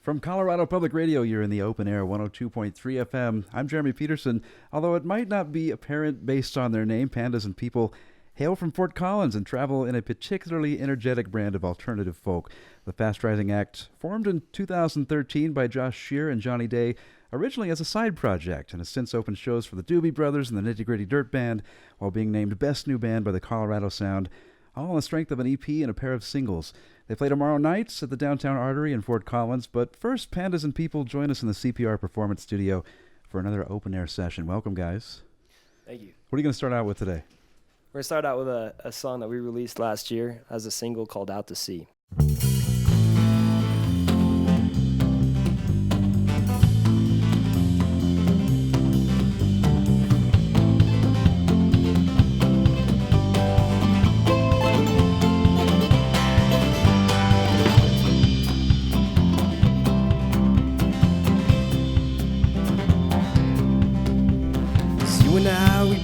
From Colorado Public Radio, you're in the OpenAir 102.3 FM. I'm Jeremy Petersen. Although it might not be apparent based on their name, Pandas People hail from Fort Collins and travel in a particularly energetic brand of alternative folk. The fast-rising act, formed in 2013 by Josh Shear and Johnny Day, originally as a side project, and has since opened shows for the Doobie Brothers and the Nitty Gritty Dirt Band, while being named Best New Band by the Colorado Sound, all on the strength of an EP and a pair of singles. They play tomorrow nights at the Downtown Artery in Fort Collins, but first, Pandas and People join us in the CPR Performance Studio for another open-air session. Welcome, guys. Thank you. What are you going to start out with today? We're going to start out with a song that we released last year as a single called Out to Sea.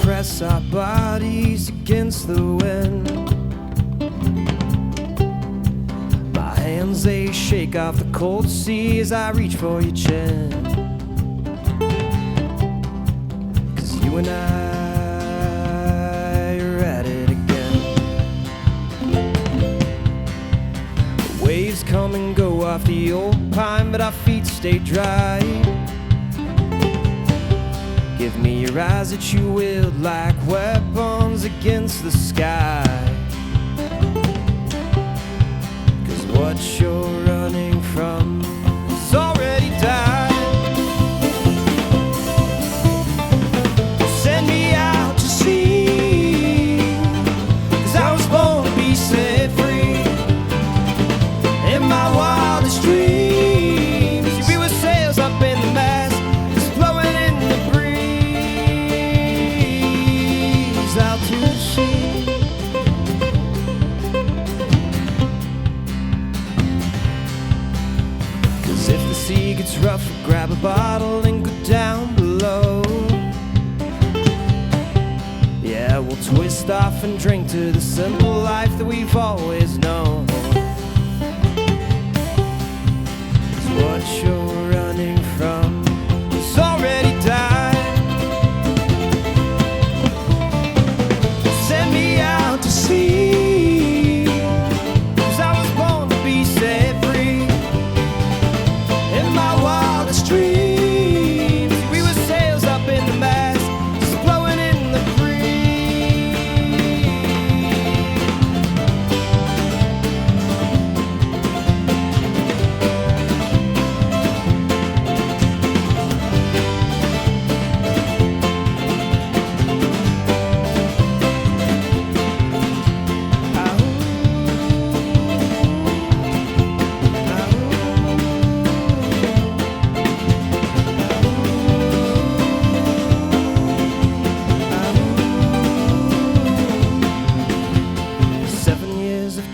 Press our bodies against the wind. My hands, they shake off the cold sea as I reach for your chin. 'Cause you and I are at it again. The waves come and go off the old pine, but our feet stay dry. Give me your eyes that you wield like weapons against the sky. 'Cause what you're running from has already died. Send me out to sea, 'cause I was born to be set free. In my wildest dreams, we were sails up in the mast, just blowing in the breeze. Out to sea. 'Cause if the sea gets rough, we'll grab a bottle and go down below. Yeah, we'll twist off and drink to the simple life that we've always known. 'Cause what you're running from is already died. Out to sea, 'cause I was born to be set free. In my wildest dreams, we were sails up in the mast, just blowing in the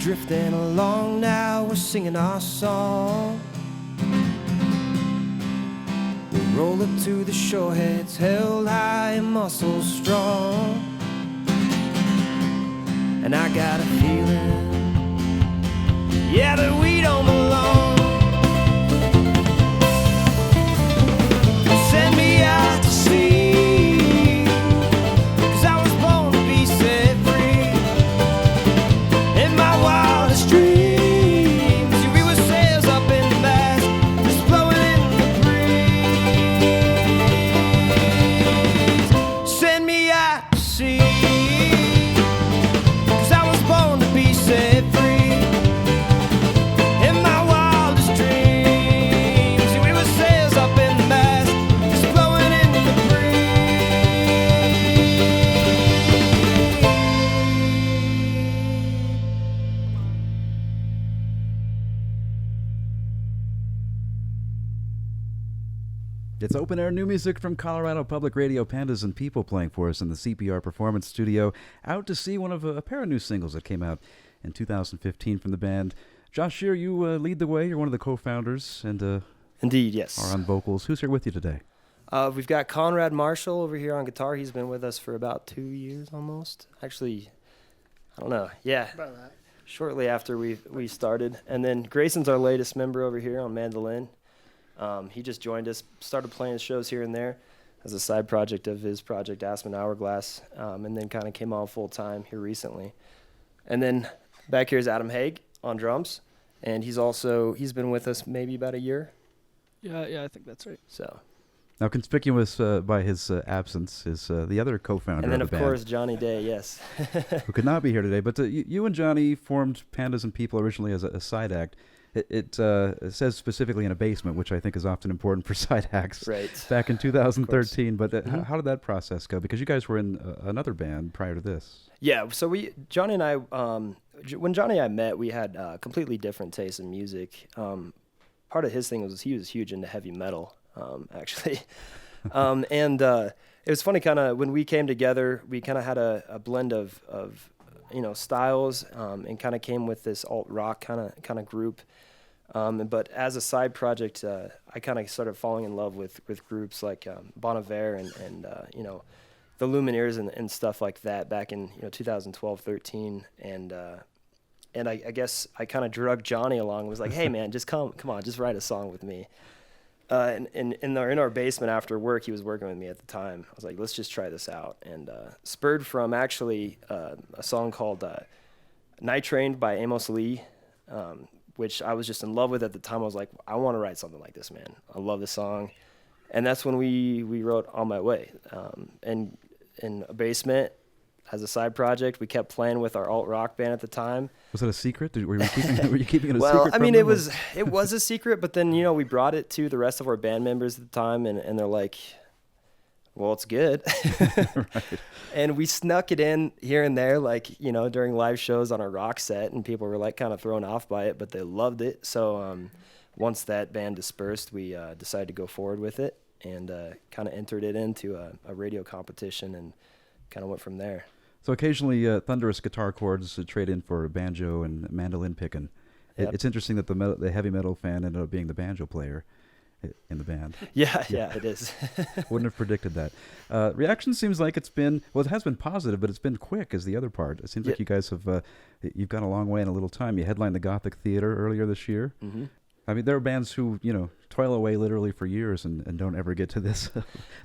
drifting along now, we're singing our song. We roll up to the shore, heads held high and muscles strong. And I got a feeling, yeah, that we don't belong. Send me out to sea, 'cause I was born to be set free. In my wildest dreams, we were sails up in the mast, just blowing in the breeze. Send me out to sea, 'cause I was born to be set free. In my wildest dreams, we were sails up in the mast, just blowing in the It's open-air new music from Colorado Public Radio. Pandas and People playing for us in the CPR Performance Studio. Out to see one of a pair of new singles that came out in 2015 from the band. Josh Shear, you lead the way. You're one of the co-founders and Indeed, yes. are on vocals. Who's here with you today? We've got Conrad Marshall over here on guitar. He's been with us for about 2 years almost. Actually, I don't know. Yeah. About that. Shortly after we started. And then Grayson's our latest member over here on mandolin. He just joined us, started playing shows here and there as a side project of his project Aspen Hourglass, and then kind of came on full time here recently. And then back here is Adam Haig on drums, and he's been with us maybe about a year. Yeah, I think that's right. So. Now, conspicuous by his absence is the other co-founder And then, of the of band, course, Johnny Day, yes. who could not be here today. But you and Johnny formed Pandas and People originally as a side act. It says specifically in a basement, which I think is often important for side acts. Right. Back in 2013. But how did that process go? Because you guys were in another band prior to this. Yeah, so Johnny and I, when Johnny and I met, we had completely different tastes in music. Part of his thing was he was huge into heavy metal, actually. And it was funny, kind of, when we came together, we kind of had a blend of styles, and kind of came with this alt rock kind of group. But as a side project, I kind of started falling in love with groups like Bon Iver and the Lumineers and stuff like that back in 2012, 13, and I guess I kind of drug Johnny along and was like, hey man, just come on, just write a song with me. And in our basement after work, he was working with me at the time. I was like, let's just try this out. And spurred from actually a song called Night Train by Amos Lee, which I was just in love with at the time. I was like, I want to write something like this, man. I love this song. And that's when we wrote On My Way. And in a basement, as a side project, we kept playing with our alt rock band at the time. Was it a secret? Were you keeping it a secret? Well, I mean, it was a secret, but then we brought it to the rest of our band members at the time, and they're like, well, it's good. Right. And we snuck it in here and there, like, during live shows on our rock set, and people were like kind of thrown off by it, but they loved it. So once that band dispersed, we decided to go forward with it and kind of entered it into a radio competition and kind of went from there. So occasionally thunderous guitar chords trade in for banjo and mandolin picking. Yep. It's interesting that the heavy metal fan ended up being the banjo player in the band. Yeah, it is. Wouldn't have predicted that. Reaction seems like it has been positive, but it's been quick is the other part. It seems like you guys have, you've gone a long way in a little time. You headlined the Gothic Theater earlier this year. Mm-hmm. I mean, there are bands who, toil away literally for years and don't ever get to this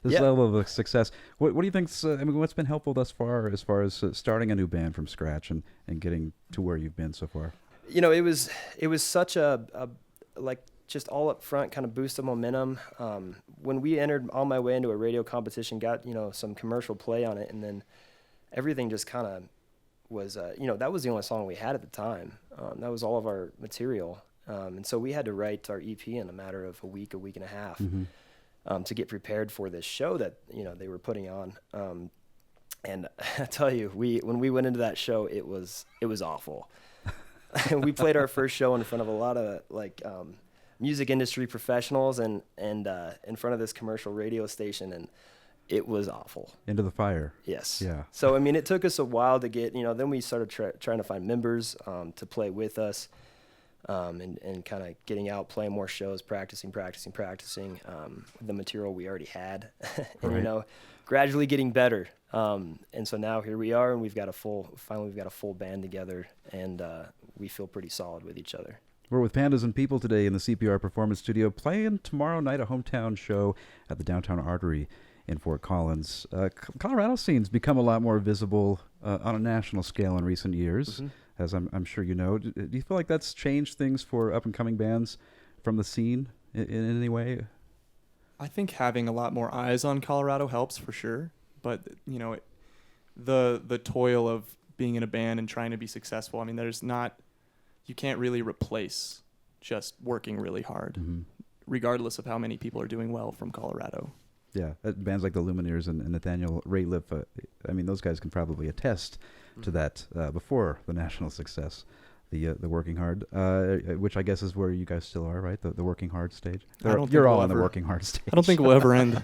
level of success. What do you think's, what's been helpful thus far as starting a new band from scratch and getting to where you've been so far? It was such a just all up front kind of boost of momentum. When we entered On My Way into a radio competition, got, some commercial play on it, and then everything just kind of was, that was the only song we had at the time. That was all of our material. And so we had to write our EP in a matter of a week and a half, mm-hmm. To get prepared for this show that, they were putting on. And I tell you, when we went into that show, it was awful. We played our first show in front of a lot of music industry professionals and in front of this commercial radio station, and it was awful. Into the fire. Yes. Yeah. So, it took us a while to get, then we started trying to find members to play with us. And kind of getting out, playing more shows, practicing the material we already had, and right. Gradually getting better. And so now here we are, and we've got a full band together, and we feel pretty solid with each other. We're with Pandas and People today in the CPR Performance Studio, playing tomorrow night a hometown show at the Downtown Artery in Fort Collins. Colorado scene's become a lot more visible on a national scale in recent years. Mm-hmm. As I'm sure you know. Do you feel like that's changed things for up-and-coming bands from the scene in any way? I think having a lot more eyes on Colorado helps for sure. But, the toil of being in a band and trying to be successful, you can't really replace just working really hard, mm-hmm. regardless of how many people are doing well from Colorado. Yeah, bands like the Lumineers and Nathaniel Rateliff, those guys can probably attest to that before the national success, the Working Hard, which I guess is where you guys still are, right? The Working Hard stage. You're all on the Working Hard stage. I don't think we'll ever end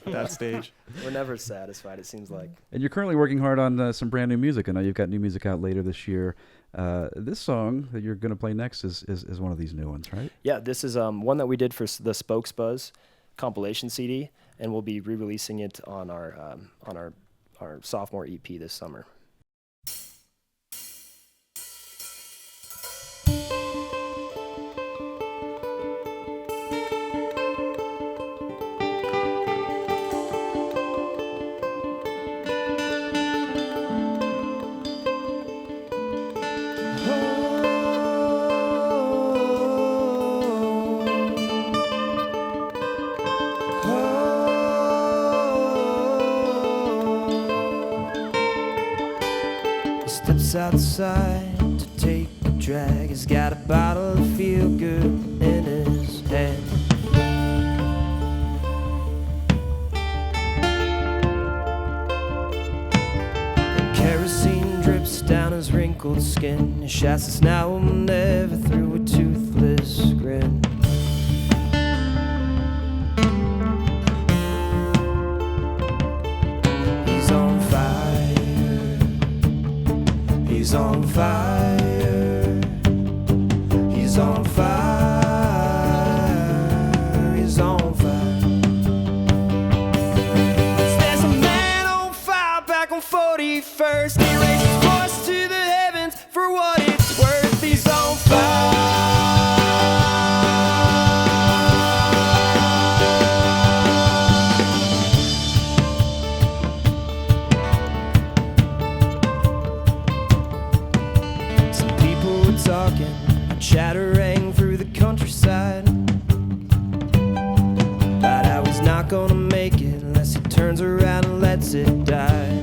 that stage. We're never satisfied, it seems like. And you're currently working hard on some brand new music. I know you've got new music out later this year. This song that you're going to play next is one of these new ones, right? Yeah, this is one that we did for the Spokes Buzz compilation CD, and we'll be re-releasing it on our sophomore EP this summer. steps outside to take a drag. He's got a bottle of feel good in his hand. And kerosene drips down his wrinkled skin. His chassis now will never through a toothless grin. He's on fire. He's on fire. He's on fire. He's on fire. There's a man on fire back on 41st. He raised his voice to the heavens for what it's worth. He's on fire. Some people were talking, chatter rang through the countryside about how he's not gonna make it unless he turns around and lets it die.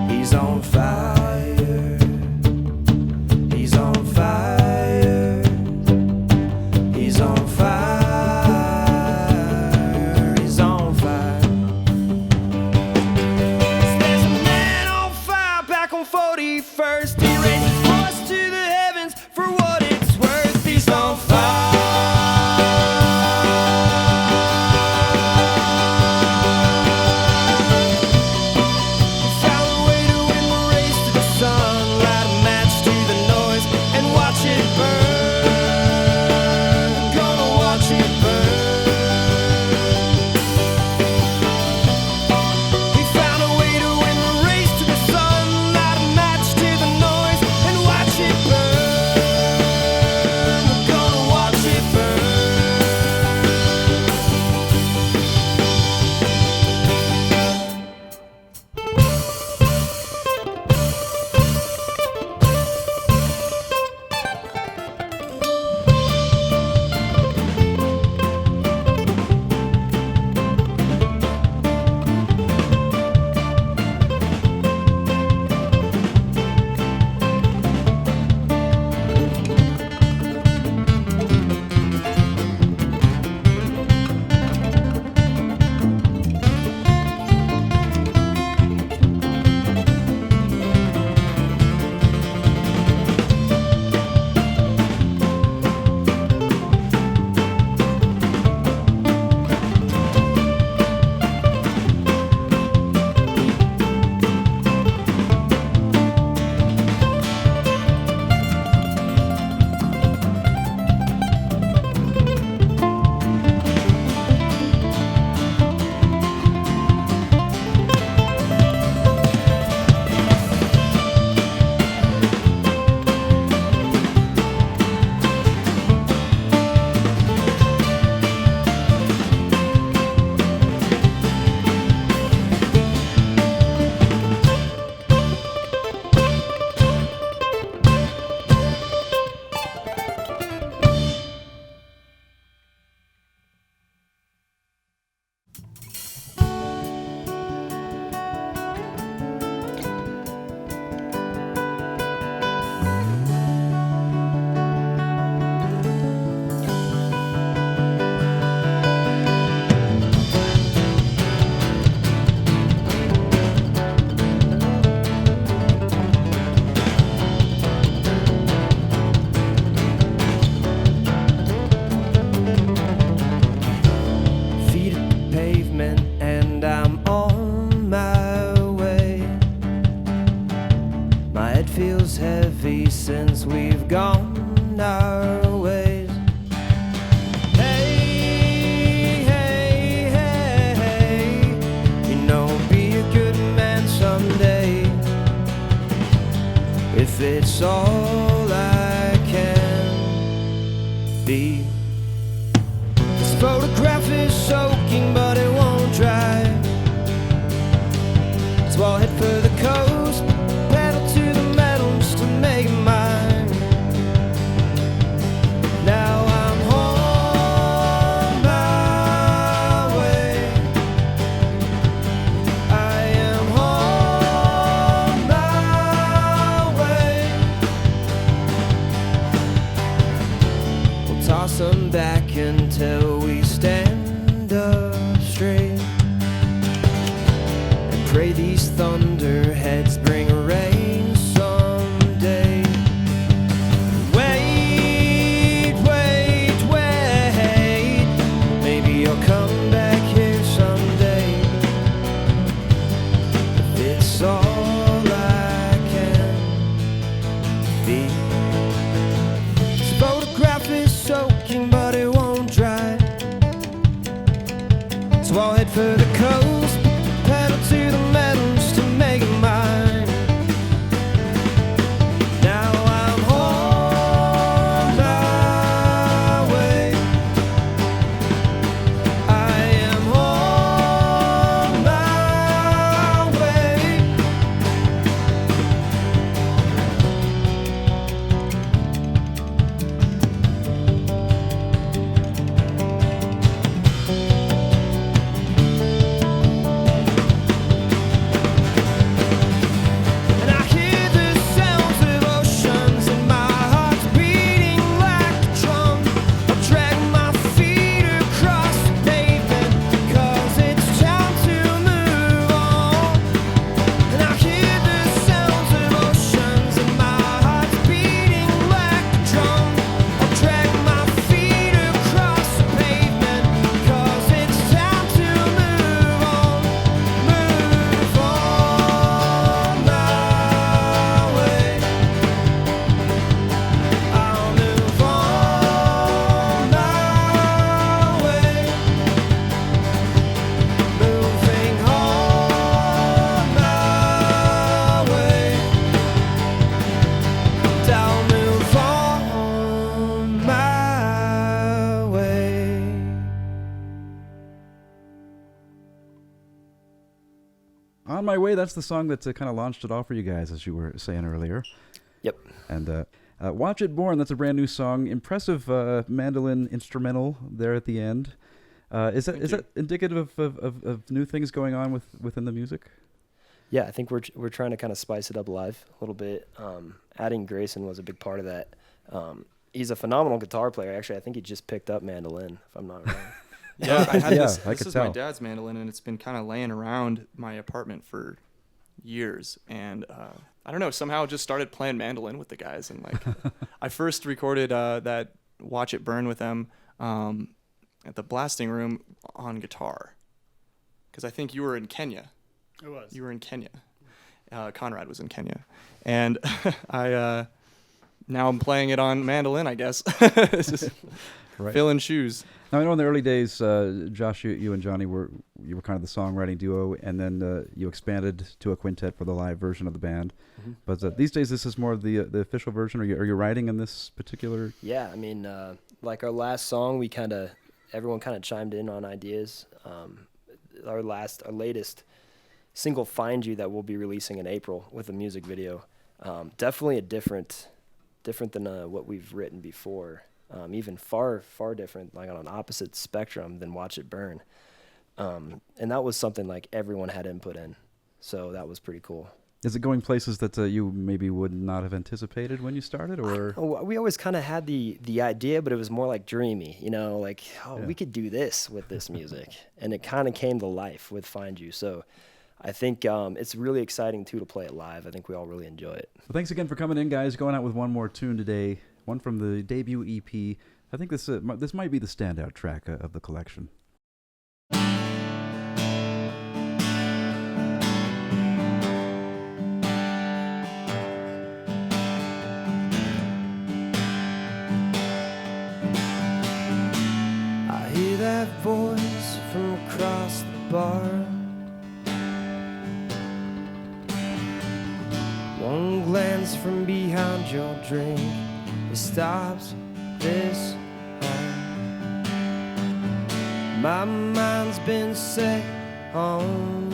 He's on fire. He's on fire. He's on fire. He's on fire. There's a man on fire back on 41st. He raised his voice to the heavens for what it's worth. He's on fire. Found a way to win the race to the sun. Light a match to the noise and watch it burn. Gonna watch it burn. He found a way to win the race to the sun. Light a match to the noise and watch it burn. Gonna watch it burn. Feet at the pavement and I'm on my way. My head feels heavy since we've gone our ways. Hey, hey, hey, hey. You know, be a good man someday. If it's all I can be. This photograph is soaking, but it won't dry. So I'll head for the coast, pedal to the metal just to make it mine. Now I'm on my way. I am on toss 'em back until we stand up straight, and pray these thunderheads bring rain someday. Wait, wait, wait, maybe you'll come back here someday. If it's all I can be. This photograph is soaking, but it won't dry, so I'll head for the coast, pedal to the metal just to make it mine. Now I'm on my way. I am on my way. And I hear the sounds of oceans, and my heart's beating like a drum. I'll drag my feet across the pavement, 'cause it's time to move on. And I hear the sounds of oceans, and my heart's beating like a drum. I'll drag my feet across the pavement, 'cause it's time to move on. Move on my way. I'll move on my way. Moving on my way. I'll move on my way. On My Way, that's the song that kind of launched it all for you guys, as you were saying earlier. Yep. And Watch It Born, that's a brand new song. Impressive mandolin instrumental there at the end. Is that indicative of new things going on within the music? Yeah, I think we're trying to kind of spice it up live a little bit. Adding Grayson was a big part of that. He's a phenomenal guitar player. Actually, I think he just picked up mandolin, if I'm not wrong. Yeah, I had Yeah, this. I This could is my tell. dad's mandolin, and it's been kind of laying around my apartment for years. And I don't know, somehow just started playing mandolin with the guys. And like, I first recorded that Watch It Burn with them at the blasting room on guitar, because I think you were in Kenya. It was. You were in Kenya. Conrad was in Kenya, and I now I'm playing it on mandolin, I guess. It's just Right. filling shoes. Now, I know in the early days, Josh, you and Johnny were kind of the songwriting duo, and then you expanded to a quintet for the live version of the band. Mhm. But these days, this is more of the official version. Are you writing in this particular? Yeah, I mean, like our last song, everyone kind of chimed in on ideas. Our latest single, "Find You," that we'll be releasing in April with a music video. Definitely a different than what we've written before. Even far different, like on an opposite spectrum than Watch It Burn. And that was something like everyone had input in. So that was pretty cool. Is it going places that you maybe would not have anticipated when you started, or? We always kind of had the idea, but it was more like dreamy, like, Yeah. we could do this with this music. And it kind of came to life with Find You. So I think it's really exciting, too, to play it live. I think we all really enjoy it. Well, thanks again for coming in, guys. Going out with one more tune today, one from the debut EP. I think this might be the standout track of the collection. I hear that voice from across the bar. One glance from behind your drink, it stops this heart. My mind's been set on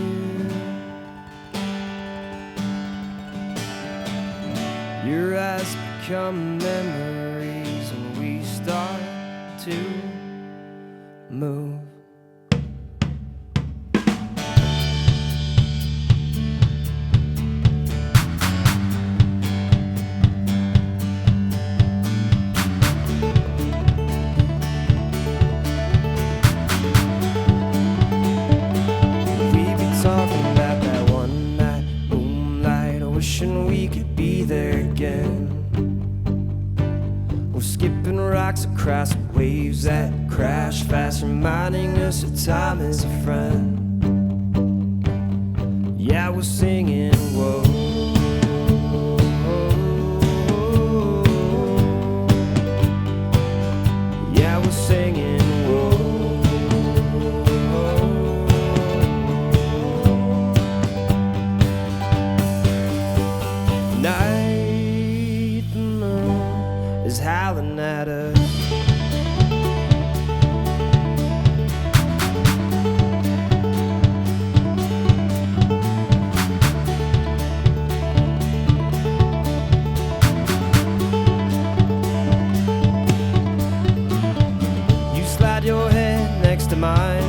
you. Your eyes become memories, and we start to move. rocks across waves that crash fast, reminding us that time is a friend. Yeah, we're singing, whoa. Yeah, we're singing, whoa. Night, the moon is howling at us. Your head next to mine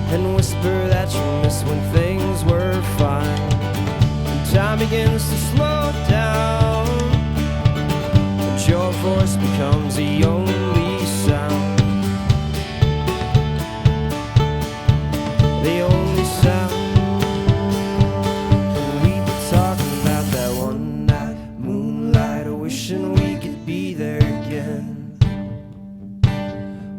and whisper that you miss when things were fine. And time begins to slow down, but your voice becomes the only sound. The only sound. And we be talking about that one night, moonlight, wishing we could be there again.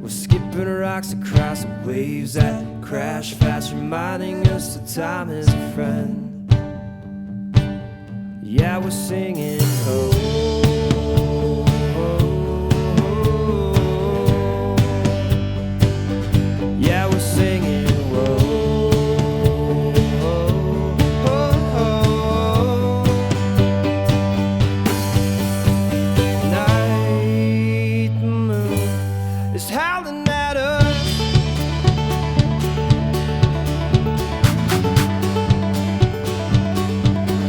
Skipping rocks across the waves that crash fast, reminding us that time is a friend. Yeah, we're singing, oh, oh, oh, oh. Yeah, we're singing, whoa, oh, oh, oh. Night moon is howling at us.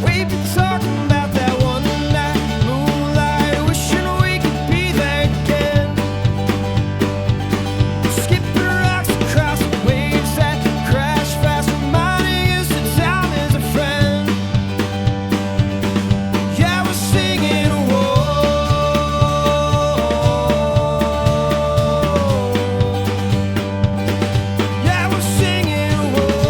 We've been talking about that one night, moonlight, wishing we could be there again. Skipping rocks across the waves that crash fast, reminding us that time is a friend. Yeah, we're singing, whoa. Yeah, we're singing, whoa.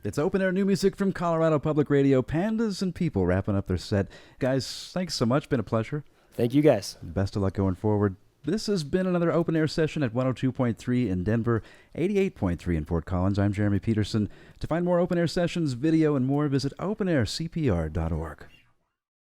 It's open air new music from Colorado Public Radio. Pandas and People wrapping up their set. Guys, thanks so much. Been a pleasure. Thank you guys. Best of luck going forward. This has been another open air session at 102.3 in Denver, 88.3 in Fort Collins. I'm Jeremy Petersen. To find more open air sessions, video, and more, visit openaircpr.org.